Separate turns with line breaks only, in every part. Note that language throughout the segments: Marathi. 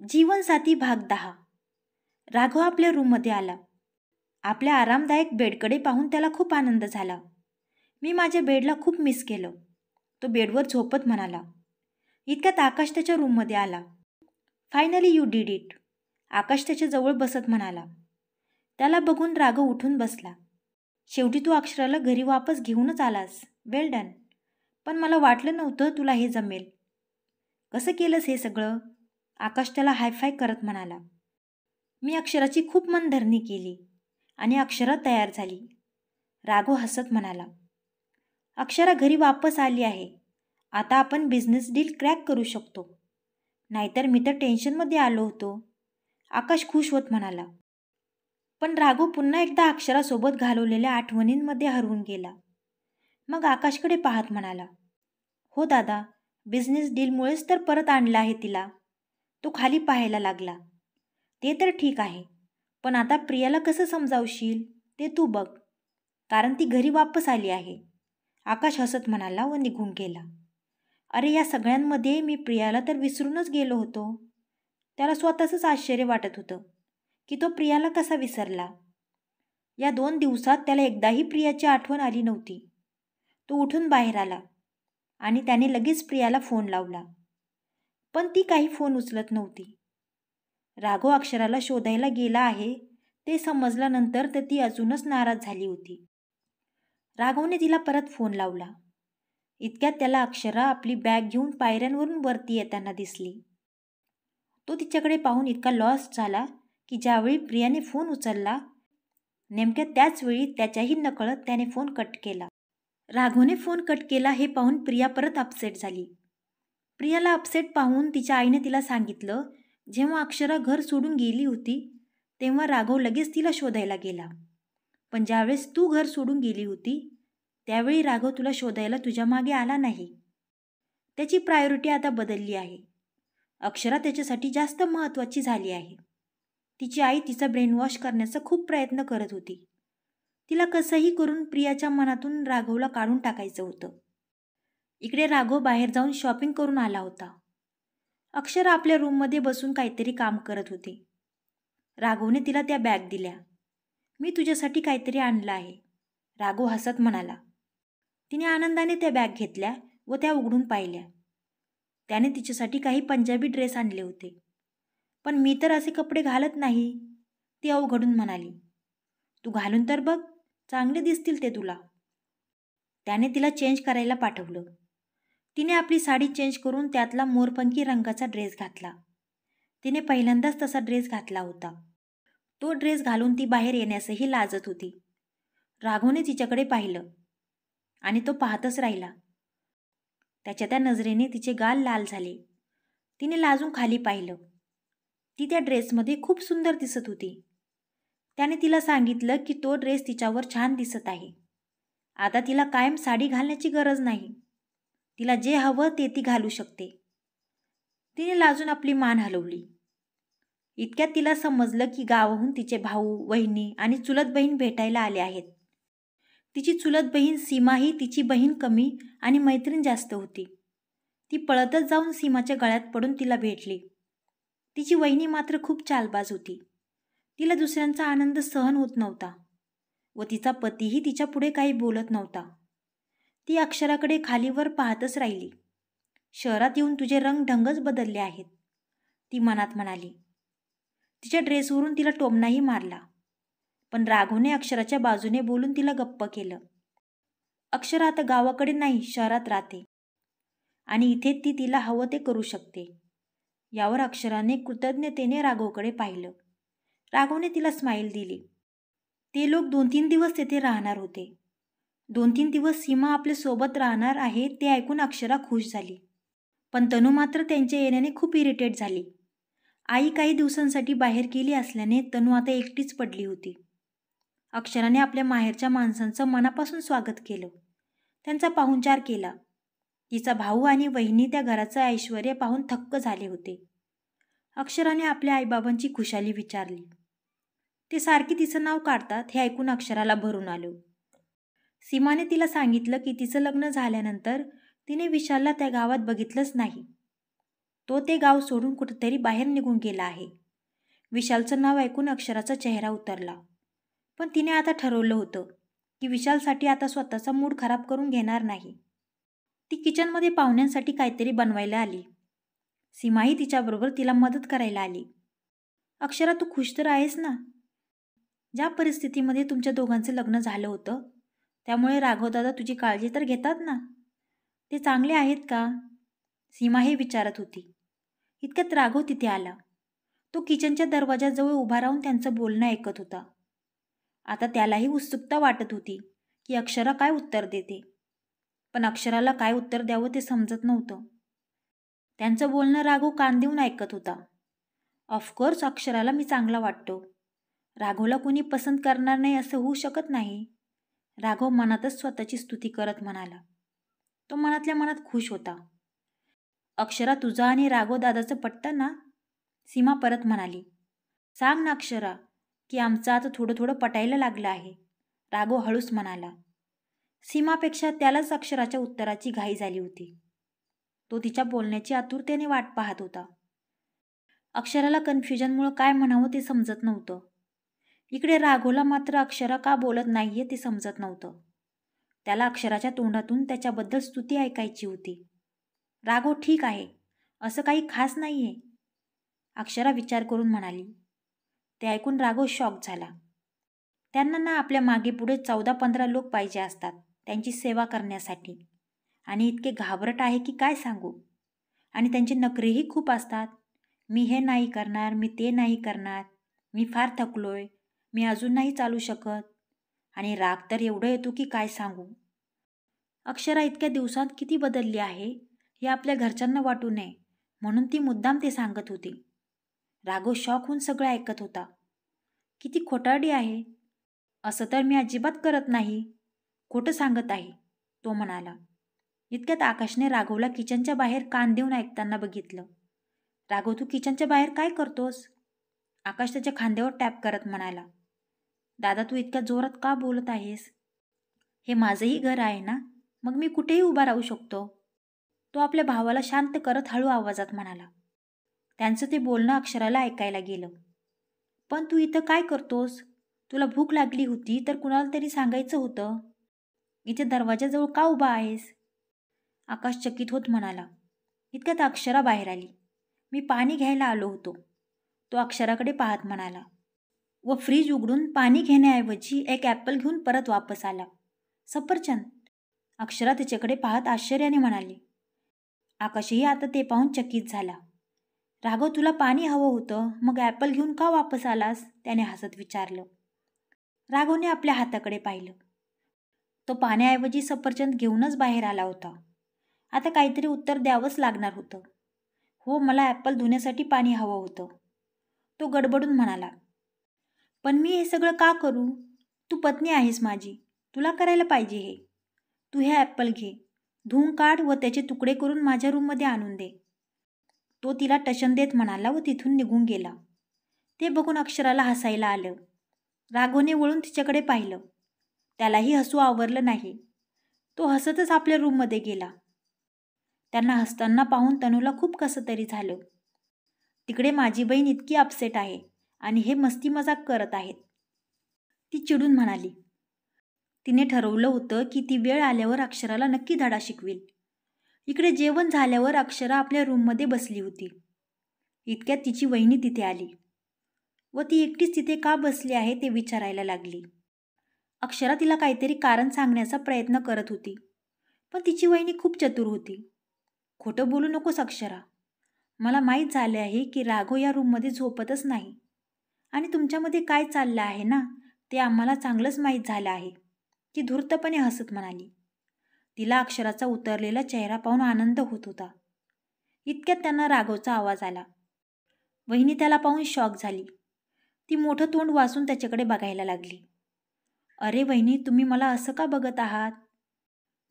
जीवनसाथी भाग 10. राघव आपल्या रूममध्ये आला. आपल्या आरामदायक बेडकडे पाहून त्याला खूप आनंद झाला. मी माझ्या बेडला खूप मिस केलं. तो बेडवर झोपत म्हणाला. इतक्यात आकाश त्याच्या रूममध्ये आला. Finally you did it. Akash त्याच्या जवळ बसत म्हणाला. त्याला बघून राघव उठून बसला. शेवटी तू अक्षराला घरी वापस घेऊनच आलास. वेल डन. पण मला वाटलं नव्हतं तुला हे जमेल. कसं केलंस हे सगळं? आकाश त्याला हायफाय करत म्हणाला. मी अक्षराची खूप मनधरणी केली आणि अक्षरा तयार झाली. राघव हसत म्हणाला. अक्षरा घरी वापस आली आहे. आता आपण बिझनेस डील क्रॅक करू शकतो. नाहीतर मी तर टेन्शनमध्ये आलो होतो. आकाश खुश होत म्हणाला. पण राघव पुन्हा एकदा अक्षरासोबत घालवलेल्या आठवणींमध्ये हरवून गेला. मग आकाशकडे पाहत म्हणाला. हो दादा, बिझनेस डीलमुळेच तर परत आणलं आहे तिला. तो खाली पाहायला लागला. ते तर ठीक आहे, पण आता प्रियाला कसं समजावशील ते तू बघ, कारण ती घरी वापस आली आहे. आकाश हसत म्हणाला व निघून गेला. अरे, या सगळ्यांमध्ये मी प्रियाला तर विसरूनच गेलो होतो. त्याला स्वतःचंच आश्चर्य वाटत होतं की तो प्रियाला कसा विसरला. या 2 दिवसात त्याला एकदाही प्रियाची आठवण आली नव्हती. तो उठून बाहेर आला आणि त्याने लगेच प्रियाला फोन लावला. पण ती काही फोन उचलत नव्हती. राघव अक्षराला शोधायला गेला आहे ते समजल्यानंतर तर ती अजूनच नाराज झाली होती. राघवने तिला परत फोन लावला. इतक्यात त्याला अक्षरा आपली बॅग घेऊन पायऱ्यांवरून वरती येताना दिसली. तो तिच्याकडे पाहून इतका लॉस्ट झाला की ज्यावेळी प्रियाने फोन उचलला नेमक्या त्याच वेळी त्याच्याही नकळत त्याने फोन कट केला. राघवने फोन कट केला हे पाहून प्रिया परत अपसेट झाली. प्रियाला अपसेट पाहून तिच्या आईने तिला सांगितलं, जेव्हा अक्षरा घर सोडून गेली होती तेव्हा राघव लगेच तिला शोधायला गेला. पण ज्यावेळेस तू घर सोडून गेली होती त्यावेळी राघव तुला शोधायला तुझ्या मागे आला नाही. त्याची प्रायोरिटी आता बदलली आहे. अक्षरा त्याच्यासाठी जास्त महत्त्वाची झाली आहे. तिची आई तिचा ब्रेनवॉश करण्याचा खूप प्रयत्न करत होती. तिला कसंही करून प्रियाच्या मनातून राघवला काढून टाकायचं होतं. इकडे राघव बाहेर जाऊन शॉपिंग करून आला होता. अक्षरा आपल्या रूममध्ये बसून काहीतरी काम करत होती. राघवने तिला त्या बॅग दिल्या. मी तुझ्यासाठी काहीतरी आणलं आहे. राघव हसत म्हणाला. तिने आनंदाने त्या बॅग घेतल्या व त्या उघडून पाहिल्या. त्याने तिच्यासाठी काही पंजाबी ड्रेस आणले होते. पण मी तर असे कपडे घालत नाही, ती अवघडून म्हणाली. तू घालून तर बघ, चांगले दिसतील ते तुला. त्याने तिला चेंज करायला पाठवलं. तिने आपली साडी चेंज करून त्यातला मोरपंखी रंगाचा ड्रेस घातला. तिने पहिल्यांदाच तसा ड्रेस घातला होता. तो ड्रेस घालून ती बाहेर येण्यासही लाजत होती. राघवने तिच्याकडे पाहिलं आणि तो पाहतच राहिला. त्याच्या त्या नजरेने तिचे गाल लाल झाले. तिने लाजून खाली पाहिलं. ती त्या ड्रेसमध्ये खूप सुंदर दिसत होती. त्याने तिला सांगितलं की तो ड्रेस तिच्यावर छान दिसत आहे. आता तिला कायम साडी घालण्याची गरज नाही. तिला जे हवं ते ती घालू शकते. तिने लाजून आपली मान हलवली. इतक्यात तिला समजलं की गावाहून तिचे भाऊ, वहिनी आणि चुलत बहीण भेटायला आले आहेत. तिची चुलत बहीण सीमा ही तिची बहीण कमी आणि मैत्रीण जास्त होती. ती पळतच जाऊन सीमाच्या गळ्यात पडून तिला भेटली. तिची वहिनी मात्र खूप चालबाज होती. तिला दुसऱ्यांचा आनंद सहन होत नव्हता व तिचा पतीही तिच्या पुढे काही बोलत नव्हता. ती अक्षराकडे खालीवर पाहतच राहिली. शहरात येऊन तुझे रंगढंगच बदलले आहेत, ती मनात म्हणाली. तिच्या ड्रेसवरून तिला टोमणाही मारला. पण राघवने अक्षराच्या बाजूने बोलून तिला गप्प केलं. अक्षरा आता गावाकडे नाही, शहरात राहते आणि इथे ती तिला हवं ते करू शकते. यावर अक्षराने कृतज्ञतेने राघवकडे पाहिलं. राघवने तिला स्माईल दिली. ते लोक 2-3 दिवस तेथे राहणार होते. 2-3 दिवस सीमा आपल्या सोबत राहणार आहे ते ऐकून अक्षरा खुश झाली. पण तनू मात्र त्यांच्या येण्याने खूप इरिटेट झाली. आई काही दिवसांसाठी बाहेर गेली असल्याने तनू आता एकटीच पडली होती. अक्षराने आपल्या माहेरच्या माणसांचं मनापासून स्वागत केलं. त्यांचा पाहुणचार केला. तिचा भाऊ आणि वहिनी त्या घराचं ऐश्वर्य पाहून थक्क झाले होते. अक्षराने आपल्या आईबाबांची खुशाली विचारली. ते सारखी तिचं नाव काढतात हे ऐकून अक्षराला भरून आलं. सीमाने तिला सांगितलं की तिचं लग्न झाल्यानंतर तिने विशालला त्या गावात बघितलंच नाही. तो ते गाव सोडून कुठेतरी बाहेर निघून गेला आहे. विशालचं नाव ऐकून अक्षराचा चेहरा उतरला. पण तिने आता ठरवलं होतं की विशालसाठी आता स्वतःचा मूड खराब करून घेणार नाही. ती किचनमध्ये पाहुण्यांसाठी काहीतरी बनवायला आली. सीमाही तिच्याबरोबर तिला मदत करायला आली. अक्षरा, तू खुश तर आहेस ना? ज्या परिस्थितीमध्ये तुमच्या दोघांचं लग्न झालं होतं त्यामुळे राघवदादा तुझी काळजी तर घेतात ना? ते चांगले आहेत का? सीमा हे विचारत होती. इतक्यात राघव तिथे आला. तो किचनच्या दरवाजाजवळ उभा राहून त्यांचं बोलणं ऐकत होता. आता त्यालाही उत्सुकता वाटत होती की अक्षरा काय उत्तर देते. पण अक्षराला काय उत्तर द्यावं ते समजत नव्हतं. त्यांचं बोलणं राघव कान देऊन ऐकत होता. ऑफकोर्स अक्षराला मी चांगला वाटतो. राघवला कुणी पसंत करणार नाही असं होऊ शकत नाही. राघव मनातच स्वतःची स्तुती करत म्हणाला. तो मनातल्या मनात खुश होता. अक्षरा, तुझा आणि राघव दादाचं पटतं ना? सीमा परत म्हणाली. सांग ना अक्षरा की आमचं आता थोडं थोडं पटायला लागलं आहे, राघव हळूच म्हणाला. सीमापेक्षा त्यालाच अक्षराच्या उत्तराची घाई झाली होती. तो तिच्या बोलण्याची आतुरतेने वाट पाहत होता. अक्षराला कन्फ्युजनमुळे काय म्हणावं ते समजत नव्हतं. इकडे राघवला मात्र अक्षरा का बोलत नाहीये ते समजत नव्हतं. त्याला अक्षराच्या तोंडातून त्याच्याबद्दल स्तुती ऐकायची होती. राघव ठीक आहे, असं काही खास नाहीये, अक्षरा विचार करून म्हणाली. ते ऐकून राघव शॉक झाला. त्यांना ना आपल्या मागे पुढे 14-15 लोक पाहिजे असतात त्यांची सेवा करण्यासाठी, आणि इतके घाबरट आहे की काय सांगू. आणि त्यांचे नखरेही खूप असतात. मी हे नाही करणार, मी ते नाही करणार, मी फार थकलोय, मी अजून नाही चालू शकत. आणि राग तर एवढं येतो की काय सांगू. अक्षरा इतक्या दिवसात किती बदलली आहे हे आपल्या घरच्यांना वाटू नये म्हणून ती मुद्दाम ते सांगत होती. राघव शॉक होऊन सगळं ऐकत होता. किती खोटारडी आहे. असं तर मी अजिबात करत नाही, खोटं सांगत आहे, तो म्हणाला. इतक्यात आकाशने राघवला किचनच्या बाहेर कान देऊन ऐकताना बघितलं. राघव, तू किचनच्या बाहेर काय करतोस? आकाश त्याच्या खांद्यावर टॅप करत म्हणाला. दादा, तू इतक्या जोरात का बोलत आहेस? हे माझंही घर आहे ना, मग मी कुठेही उभा राहू शकतो, तो आपल्या भावाला शांत करत हळू आवाजात म्हणाला. त्यांचं ते बोलणं अक्षराला ऐकायला गेलं. पण तू इथं काय करतोस? तुला भूक लागली होती तर कुणाला तरी सांगायचं होतं. इथे दरवाजाजवळ का उभा आहेस? आकाश चकित होत म्हणाला. इतक्यात अक्षरा बाहेर आली. मी पाणी घ्यायला आलो होतो, तो अक्षराकडे पाहत म्हणाला. व फ्रीज उघडून पाणी घेण्याऐवजी एक ॲपल घेऊन परत वापस आला. सफरचंद? अक्षरा त्याच्याकडे पाहत आश्चर्याने म्हणाली. आकाशही आता ते पाहून चकित झाला. राघव, तुला पाणी हवं होतं, मग ॲपल घेऊन का वापस आलास? त्याने हसत विचारलं. राघवने आपल्या हाताकडे पाहिलं. तो पाण्याऐवजी सफरचंद घेऊनच बाहेर आला होता. आता काहीतरी उत्तर द्यावंच लागणार होतं. हो, मला ॲपल धुण्यासाठी पाणी हवं होतं, तो गडबडून म्हणाला. पण मी हे सगळं का करू? तू पत्नी आहेस माझी, तुला करायला पाहिजे हे. तू हे ॲपल घे, धुवून काढ व त्याचे तुकडे करून माझ्या रूममध्ये आणून दे, तो तिला टशन देत म्हणाला व तिथून निघून गेला. ते बघून अक्षराला हसायला आलं. राघवने वळून तिच्याकडे पाहिलं. त्यालाही हसू आवरलं नाही. तो हसतच आपल्या रूममध्ये गेला. त्यांना हसताना पाहून तनूला खूप कसं तरी झालं. तिकडे माझी बहीण इतकी अपसेट आहे आणि हे मस्ती मजाक करत आहेत, ती चिडून म्हणाली. तिने ठरवलं होतं की ती वेळ आल्यावर अक्षराला नक्की धडा शिकवेल. इकडे जेवण झाल्यावर अक्षरा आपल्या रूममध्ये बसली होती. इतक्यात तिची वहिनी तिथे आली व ती एकटीच तिथे का बसली आहे ते विचारायला लागली. अक्षरा तिला काहीतरी कारण सांगण्याचा प्रयत्न करत होती, पण तिची वहिनी खूप चतुर होती. खोटं बोलू नकोस अक्षरा, मला माहीत झाले आहे की राघव या रूममध्ये झोपतच नाही आणि तुमच्यामध्ये काय चाललं आहे ना ते आम्हाला चांगलंच माहीत झालं आहे, ती धूर्तपणे हसत म्हणाली. तिला अक्षराचा उतरलेला चेहरा पाहून आनंद होत होता. इतक्यात त्यांना राघवचा आवाज आला. वहिनी त्याला पाहून शॉक झाली. ती मोठं तोंड वासून त्याच्याकडे बघायला लागली. अरे वहिनी, तुम्ही मला असं का बघत आहात?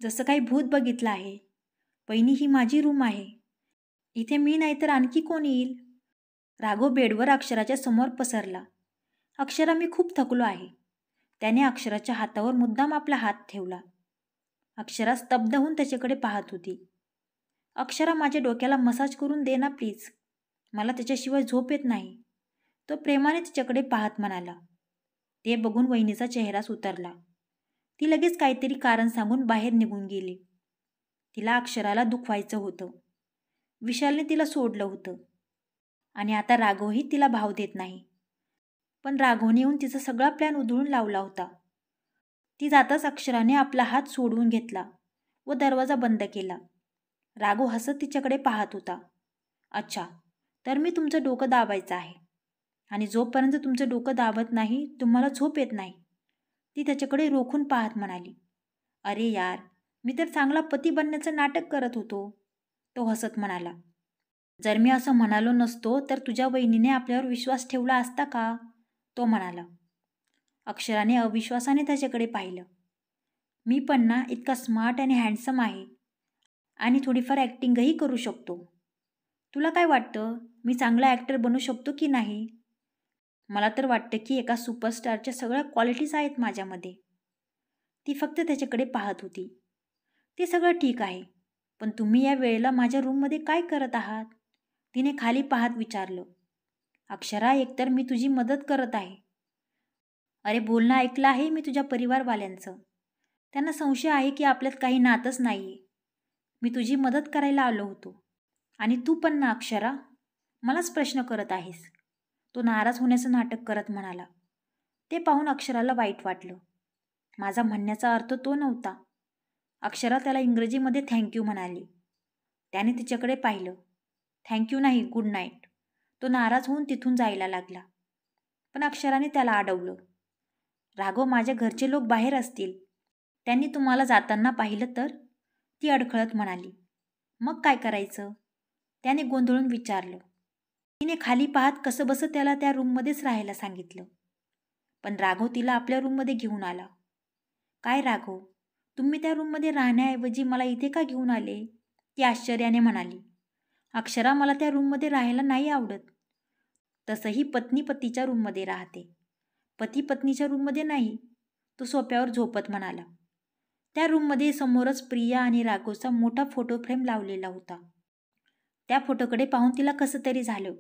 जसं काही भूत बघितलं आहे. वहिनी, ही माझी रूम आहे, इथे मी नाही तर आणखी कोण येईल? राघव बेडवर अक्षराच्या समोर पसरला. अक्षरा, मी खूप थकलो आहे. त्याने अक्षराच्या हातावर मुद्दाम आपला हात ठेवला. अक्षरा स्तब्ध होऊन त्याच्याकडे पाहत होती. अक्षरा, माझ्या डोक्याला मसाज करून दे ना प्लीज. मला त्याच्याशिवाय झोप येत नाही. तो प्रेमाने तिच्याकडे पाहत म्हणाला. ते बघून वहिनीचा चेहरा उतरला. ती लगेच काहीतरी कारण सांगून बाहेर निघून गेली. तिला अक्षराला दुखवायचं होतं. विशालने तिला सोडलं होतं आणि आता राघवही तिला भाव देत नाही. पण राघवने येऊन तिचा सगळा प्लॅन उधळून लावला होता. ती जाताच अक्षराने आपला हात सोडवून घेतला व दरवाजा बंद केला. राघव हसत तिच्याकडे पाहत होता. अच्छा, तर मी तुमचं डोकं दाबायचं आहे आणि जोपर्यंत तुमचं डोकं दाबत नाही तुम्हाला झोप येत नाही. ती त्याच्याकडे रोखून पाहत म्हणाली. अरे यार, मी तर चांगला पती बनण्याचं नाटक करत होतो. तो हसत म्हणाला. जर मी असं म्हणालो नसतो तर तुझ्या वहिनीने आपल्यावर विश्वास ठेवला असता का? तो म्हणाला. अक्षराने अविश्वासाने त्याच्याकडे पाहिलं. मी पण ना इतका स्मार्ट आणि हँडसम आहे आणि थोडीफार ॲक्टिंगही करू शकतो. तुला काय वाटतं, मी चांगला ॲक्टर बनू शकतो की नाही? मला तर वाटतं की एका सुपरस्टारच्या सगळ्या क्वालिटीज आहेत माझ्यामध्ये. ती फक्त त्याच्याकडे पाहत होती. ते सगळं ठीक आहे, पण तुम्ही या वेळेला माझ्या रूममध्ये काय करत आहात? तिने खाली पाहत विचारलं. अक्षरा, एकतर मी तुझी मदत करत आहे. अरे, बोलणं ऐकलं आहे मी तुझ्या परिवारवाल्यांचं. त्यांना संशय आहे की आपल्यात काही नातंच नाही आहे. मी तुझी मदत करायला आलो होतो. आणि तू पण ना अक्षरा, मलाच प्रश्न करत आहेस. तो नाराज होण्याचं नाटक करत म्हणाला. ते पाहून अक्षराला वाईट वाटलं. माझा म्हणण्याचा अर्थ तो नव्हता. अक्षरा त्याला इंग्रजीमध्ये थँक्यू म्हणाली. त्याने तिच्याकडे पाहिलं. थँक्यू नाही, गुड नाईट. तो नाराज होऊन तिथून जायला लागला. पण अक्षराने त्याला अडवलं. राघव, माझ्या घरचे लोक बाहेर असतील. त्यांनी तुम्हाला जाताना पाहिलं तर? ती अडखळत म्हणाली. मग काय करायचं? त्याने गोंधळून विचारलं. तिने खाली पाहत कसंबसं त्याला त्या रूममध्येच राहायला सांगितलं. पण राघव तिला आपल्या रूममध्ये घेऊन आला. काय राघव, तुम्ही त्या रूममध्ये राहण्याऐवजी मला इथे का घेऊन आले? ती आश्चर्याने म्हणाली. अक्षरा, मला त्या रूममध्ये राहायला नाही आवडत. तसंही पत्नी पतीच्या रूममध्ये राहते, पती पत्नीच्या रूममध्ये नाही. तो सोफ्यावर झोपत म्हणाला. त्या रूममध्ये समोरच प्रिया आणि राघवचा मोठा फोटो फ्रेम लावलेला होता. त्या फोटोकडे पाहून तिला कसं तरी झालं.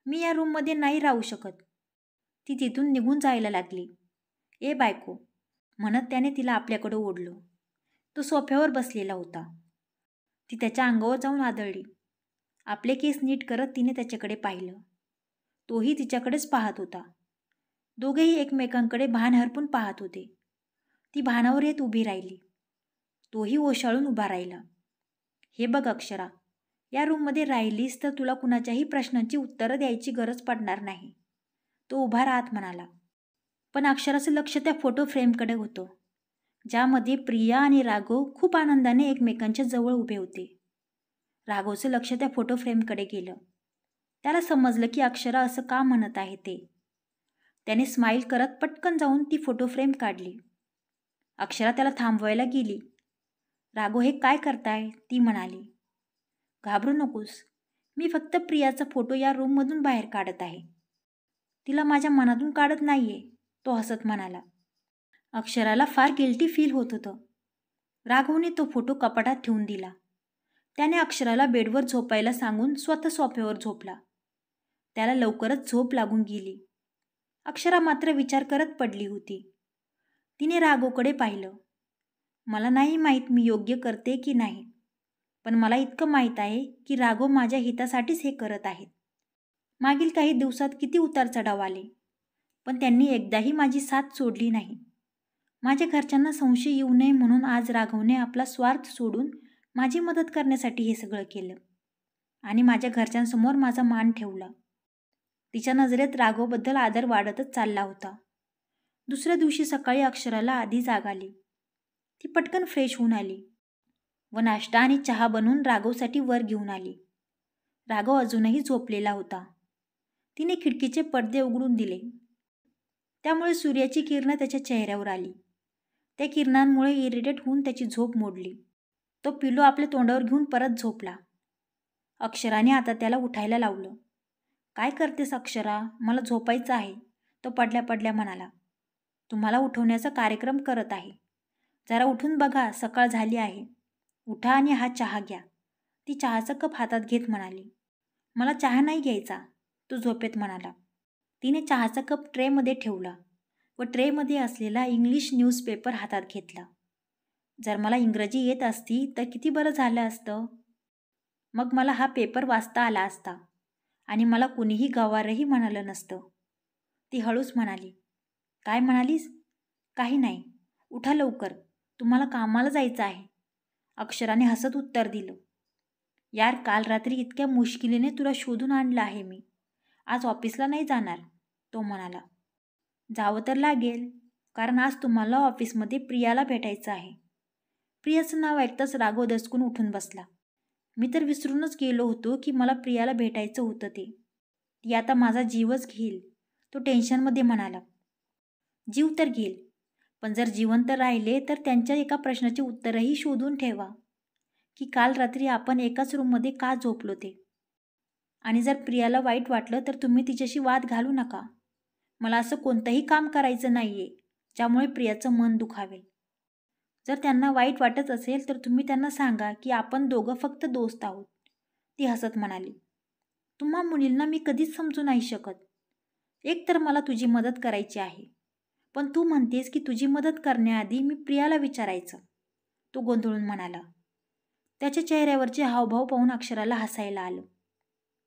मी या रूममध्ये नाही राहू शकत. ती तिथून निघून जायला लागली. ए बायको, म्हणत त्याने तिला आपल्याकडे ओढलं. तो सोफ्यावर बसलेला होता. ती त्याच्या अंगावर जाऊन आदळली. आपले केस नीट करत तिने त्याच्याकडे पाहिलं. तोही तिच्याकडेच पाहत होता. दोघेही एकमेकांकडे भान हरपून पाहत होते. ती भानावर येत उभी राहिली. तोही ओशाळून उभा राहिला. हे बघ अक्षरा, या रूममध्ये राहिलीस तर तुला कुणाच्याही प्रश्नांची उत्तरं द्यायची गरज पडणार नाही. तो उभा राहत म्हणाला. पण अक्षराचं लक्ष त्या फोटो फ्रेमकडे होतं, ज्यामध्ये प्रिया आणि राघव खूप आनंदाने एकमेकांच्या जवळ उभे होते. राघवचं लक्ष त्या फोटो फ्रेमकडे गेलं. त्याला समजलं की अक्षरा असं का म्हणत आहे ते. त्याने स्माईल करत पटकन जाऊन ती फोटो फ्रेम काढली. अक्षरा त्याला थांबवायला गेली. राघव, हे काय करताय? ती म्हणाली. घाबरू नकोस, मी फक्त प्रियाचा फोटो या रूममधून बाहेर काढत आहे. तिला माझ्या मनातून काढत नाहीये, तो हसत म्हणाला. अक्षराला फार गिल्टी फील होत होतं. राघवने तो फोटो कपाटात ठेवून दिला. त्याने अक्षराला बेडवर झोपायला सांगून स्वतः सोफ्यावर झोपला. त्याला लवकरच झोप लागून गेली. अक्षरा मात्र विचार करत पडली होती. तिने राघवकडे पाहिलं. मला नाही माहीत मी योग्य करते की नाही, पण मला इतकं माहीत आहे की राघव माझ्या हितासाठीच हे करत आहेत. मागील काही दिवसात किती उतार चढाव आले, पण त्यांनी एकदाही माझी साथ सोडली नाही. माझ्या घरच्यांना संशय येऊ नये म्हणून आज राघवने आपला स्वार्थ सोडून माझी मदत करण्यासाठी हे सगळं केलं आणि माझ्या घरच्यांसमोर माझा मान ठेवला. तिच्या नजरेत राघवबद्दल आदर वाढतच चालला होता. दुसऱ्या दिवशी सकाळी अक्षराला आधी जाग आली. ती पटकन फ्रेश होऊन आली व नाश्ता आणि चहा बनवून राघवसाठी वर घेऊन आली. राघव अजूनही झोपलेला होता. तिने खिडकीचे पडदे उघडून दिले. त्यामुळे सूर्याची किरणं त्याच्या चेहऱ्यावर आली. त्या किरणांमुळे इरिटेट होऊन त्याची झोप मोडली. तो पिलो आपल्या तोंडावर घेऊन परत झोपला. अक्षराने आता त्याला उठायला लावलं. काय करतेस अक्षरा, मला झोपायचं आहे, तो पडल्या पडल्या म्हणाला. तुम्हाला उठवण्याचा कार्यक्रम करत आहे. जरा उठून बघा, सकाळ झाली आहे. उठा आणि हा चहा घ्या. ती चहाचा कप हातात घेत म्हणाली, मला चहा नाही घ्यायचा, तो झोपेत म्हणाला. तिने चहाचा कप ट्रेमध्ये ठेवला व ट्रेमध्ये असलेला इंग्लिश न्यूजपेपर हातात घेतला. जर मला इंग्रजी येत असती तर किती बरं झालं असतं. मग मला हा पेपर वाचता आला असता आणि मला कुणीही गवारही म्हणालं नसतं. ती हळूच म्हणाली, काय म्हणालीस? काही नाही, उठा लवकर, तुम्हाला कामाला जायचं आहे. अक्षराने हसत उत्तर दिलं. यार, काल रात्री इतक्या मुश्किलीने तुला शोधून आणलं आहे मी. आज ऑफिसला नाही जाणार, तो म्हणाला. जावं तर लागेल, कारण आज तुम्हाला ऑफिसमध्ये प्रियाला भेटायचं आहे. प्रियाचं नाव ऐकताच राघव दचकून उठून बसला. मी तर विसरूनच गेलो होतो की मला प्रियाला भेटायचं होतं ते. ती आता माझा जीवच घेईल, तो टेन्शनमध्ये म्हणाला. जीव तर घेईल, पण जर जिवंत राहिले तर त्यांच्या एका प्रश्नाचे उत्तरही शोधून ठेवा, की काल रात्री आपण एकाच रूममध्ये का झोपलो ते. आणि जर प्रियाला वाईट वाटलं तर तुम्ही तिच्याशी वाद घालू नका. मला असं कोणतंही काम करायचं नाहीये ज्यामुळे प्रियाचं मन दुखावेल. जर त्यांना वाईट वाटत असेल तर तुम्ही त्यांना सांगा की आपण दोघं फक्त दोस्त आहोत, ती हसत म्हणाली. तुम्हा मुलींना मी कधीच समजू नाही शकत. एक तर मला तुझी मदत करायची आहे, पण तू म्हणतेस की तुझी मदत करण्याआधी मी प्रियाला विचारायचं, तो गोंधळून म्हणाला. त्याच्या चेहऱ्यावरचे हावभाव पाहून अक्षराला हसायला आलं.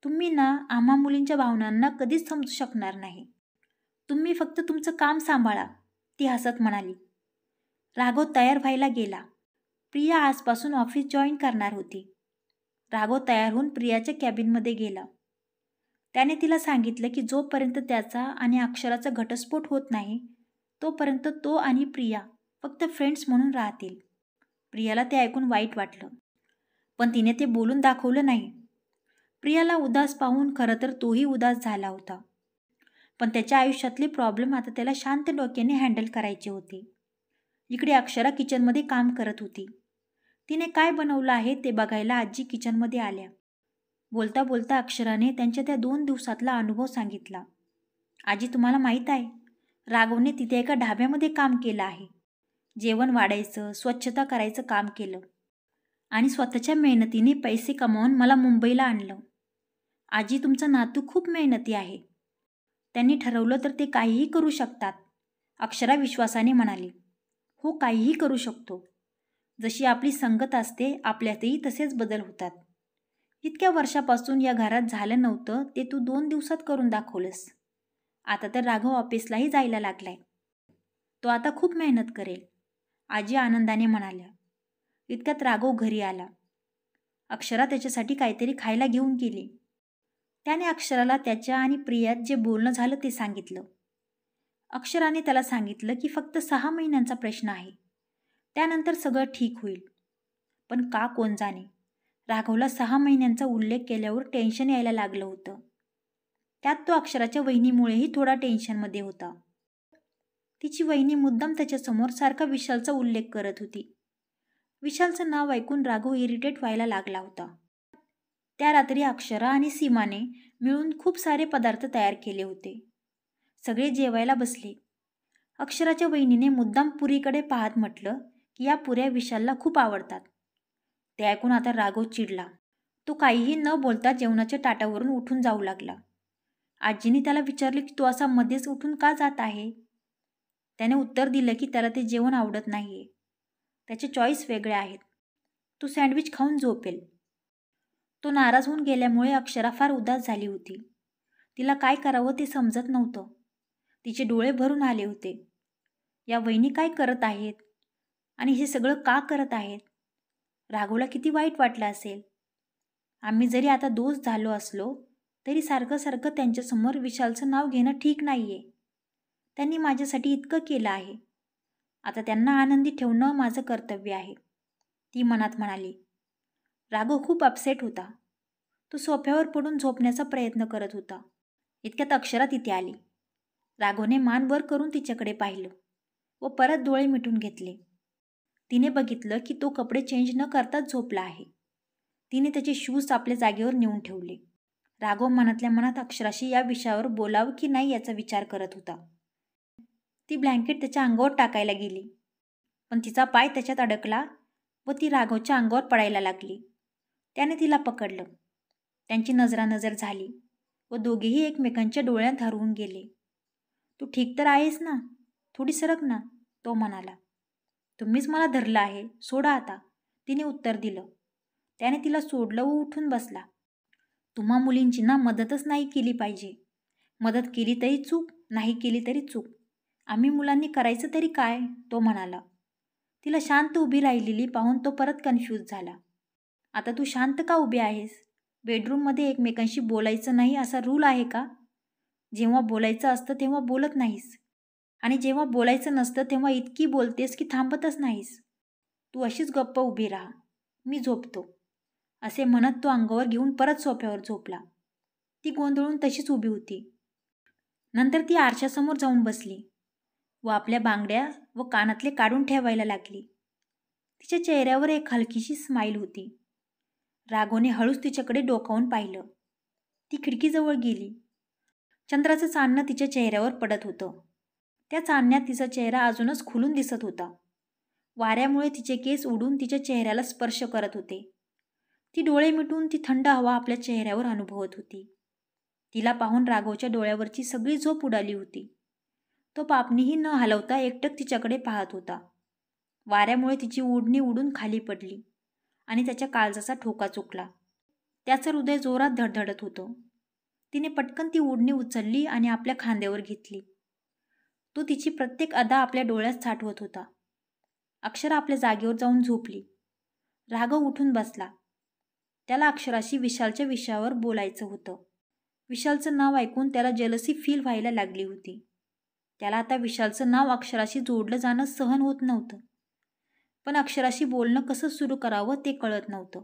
तुम्ही ना आम्हा मुलींच्या भावनांना कधीच समजू शकणार नाही. तुम्ही फक्त तुमचं काम सांभाळा, ती हसत म्हणाली. राघव तयार व्हायला गेला. प्रिया आजपासून ऑफिस जॉईन करणार होती. राघव तयार होऊन प्रियाच्या कॅबिनमध्ये गेला. त्याने तिला सांगितलं की जोपर्यंत त्याचा आणि अक्षराचा घटस्फोट होत नाही तोपर्यंत तो आणि प्रिया फक्त फ्रेंड्स म्हणून राहतील. प्रियाला ते ऐकून वाईट वाटलं, पण तिने ते बोलून दाखवलं नाही. प्रियाला उदास पाहून खरं तर तोही उदास झाला होता, पण त्याच्या आयुष्यातले प्रॉब्लेम आता त्याला शांत डोक्याने हँडल करायचे होते. इकडे अक्षरा किचनमध्ये काम करत होती. तिने काय बनवलं आहे ते बघायला आजी किचनमध्ये आल्या. बोलता बोलता अक्षराने त्यांच्या त्या 2 दिवसातला अनुभव सांगितला. आजी, तुम्हाला माहीत आहे, राघवने तिथे एका ढाब्यामध्ये काम केलं आहे. जेवण वाढायचं, स्वच्छता करायचं काम केलं आणि स्वतःच्या मेहनतीने पैसे कमावून मला मुंबईला आणलं. आजी, तुमचा नातू खूप मेहनती आहे. त्यांनी ठरवलं तर ते काहीही करू शकतात, अक्षरा विश्वासाने म्हणाली. हो, काहीही करू शकतो. जशी आपली संगत असते आपल्यातही तसेच बदल होतात. इतक्या वर्षापासून या घरात झालं नव्हतं ते तू 2 दिवसात करून दाखवलंस. आता तर राघव ऑफिसलाही जायला लागलाय. तो आता खूप मेहनत करेल, आजी आनंदाने म्हणाल्या. इतक्यात राघव घरी आला. अक्षरा त्याच्यासाठी काहीतरी खायला घेऊन गेली. त्याने अक्षराला त्याच्या आणि प्रियात जे बोलणं झालं ते सांगितलं. अक्षराने त्याला सांगितलं की फक्त 6 महिन्यांचा प्रश्न आहे, त्यानंतर सगळं ठीक होईल. पण का कोण जाणे, राघवला 6 महिन्यांचा उल्लेख केल्यावर टेन्शन यायला लागलं होतं. त्यात तो अक्षराच्या वहिनीमुळेही थोडा टेन्शनमध्ये होता. तिची वहिनी मुद्दाम त्याच्यासमोर सारखा विशालचा उल्लेख करत होती. विशालचं नाव ऐकून राघव इरिटेट व्हायला लागला होता. त्या रात्री अक्षरा आणि सीमाने मिळून खूप सारे पदार्थ तयार केले होते. सगळे जेवायला बसले. अक्षराच्या वहिनीने मुद्दाम पुरीकडे पाहत म्हटलं की या पुऱ्या विशालला खूप आवडतात. ते ऐकून आता राघव चिडला. तो काहीही न बोलता जेवणाच्या ताटावरून उठून जाऊ लागला. आजीने त्याला विचारले की तो असा मध्येच उठून का जात आहे. त्याने उत्तर दिलं की त्याला ते जेवण आवडत नाहीये. त्याचे चॉईस वेगळे आहेत. तो सँडविच खाऊन झोपेल. तो नाराज होऊन गेल्यामुळे अक्षरा फार उदास झाली होती. तिला काय करावं ते समजत नव्हतं. तिचे डोळे भरून आले होते. या वहिनी काय करत आहेत आणि हे सगळं का करत आहेत. राघवला किती वाईट वाटलं असेल. आम्ही जरी आता दोस्त झालो असलो तरी सारखं सारखं त्यांच्यासमोर विशालचं नाव घेणं ठीक नाहीये. त्यांनी माझ्यासाठी इतकं केलं आहे. आता त्यांना आनंदी ठेवणं माझं कर्तव्य आहे, ती मनात म्हणाली. राघव खूप अपसेट होता. तो सोफ्यावर पडून झोपण्याचा प्रयत्न करत होता. इतक्यात अक्षरा तिथे आली. राघवने मान वर करून तिच्याकडे पाहिलं व परत डोळे मिटून घेतले. तिने बघितलं की तो कपडे चेंज न करताच झोपला आहे. तिने त्याचे शूज आपल्या जागेवर नेऊन ठेवले. राघव मनातल्या मनात अक्षराशी या विषयावर बोलावं की नाही याचा विचार करत होता. ती ब्लँकेट त्याच्या अंगावर टाकायला गेली, पण तिचा पाय त्याच्यात अडकला व ती राघवच्या अंगावर पडायला लागली. त्याने तिला पकडलं. त्यांची नजरानजर झाली व दोघेही एकमेकांच्या डोळ्यात हरवून गेले. तू ठीक तर आहेस ना? थोडी सरक ना, तो म्हणाला. तुम्हीच मला धरलं आहे, सोडा आता, तिने उत्तर दिलं. त्याने तिला सोडलं व उठून बसला. तुम्हा मुलींची ना मदतच नाही केली पाहिजे. मदत केली तरी चूक, नाही केली तरी चूक. आम्ही मुलांनी करायचं तरी काय, तो म्हणाला. तिला शांत उभी राहिलेली पाहून तो परत कन्फ्यूज झाला. आता तू शांत का उभी आहेस? बेडरूममध्ये एकमेकांशी बोलायचं नाही असा रूल आहे का? जेव्हा बोलायचं असतं तेव्हा बोलत नाहीस आणि जेव्हा बोलायचं नसतं तेव्हा इतकी बोलतेस की थांबतच नाहीस. तू अशीच गप्प उभी राहा, मी झोपतो, असे म्हणत तो अंगावर घेऊन परत सोफ्यावर झोपला. ती गोंधळून तशीच उभी होती. नंतर ती आरशासमोर जाऊन बसली व आपल्या बांगड्या व कानातले काढून ठेवायला लागली. तिच्या चेहऱ्यावर एक हलकीशी स्माईल होती. राघवने हळूच तिच्याकडे डोकावून पाहिलं. ती खिडकीजवळ गेली. चंद्राचं चांदणं तिच्या चेहऱ्यावर पडत होतं. त्या चांदण्यात तिचा चेहरा अजूनच खुलून दिसत होता. वाऱ्यामुळे तिचे केस उडून तिच्या चेहऱ्याला स्पर्श करत होते. ती डोळे मिटून ती थंड हवा आपल्या चेहऱ्यावर अनुभवत होती. तिला पाहून राघवच्या डोळ्यावरची सगळी झोप उडाली होती. तो पापणीही न हलवता एकटक तिच्याकडे पाहत होता. वाऱ्यामुळे तिची ओढणी उडून खाली पडली आणि त्याच्या काळजाचा ठोका चुकला. त्याचं हृदय जोरात धडधडत होतं. तिने पटकन ती ओढणी उचलली आणि आपल्या खांद्यावर घेतली. तो तिची प्रत्येक अदा आपल्या डोळ्यात साठवत होता. अक्षरा आपल्या जागेवर जाऊन झोपली. राघव उठून बसला. त्याला अक्षराशी विशालच्या विषयावर बोलायचं होतं. विशालचं नाव ऐकून त्याला जेलसी फील व्हायला लागली होती. त्याला आता विशालचं नाव अक्षराशी जोडलं जाणं सहन होत नव्हतं. पण अक्षराशी बोलणं कसं सुरू करावं ते कळत नव्हतं.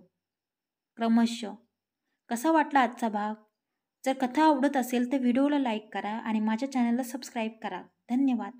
क्रमशः कसा वाटला आजचा भाग? जर कथा आवडत असेल तर व्हिडिओला लाईक करा आणि माझ्या चॅनलला सबस्क्राईब करा. धन्यवाद.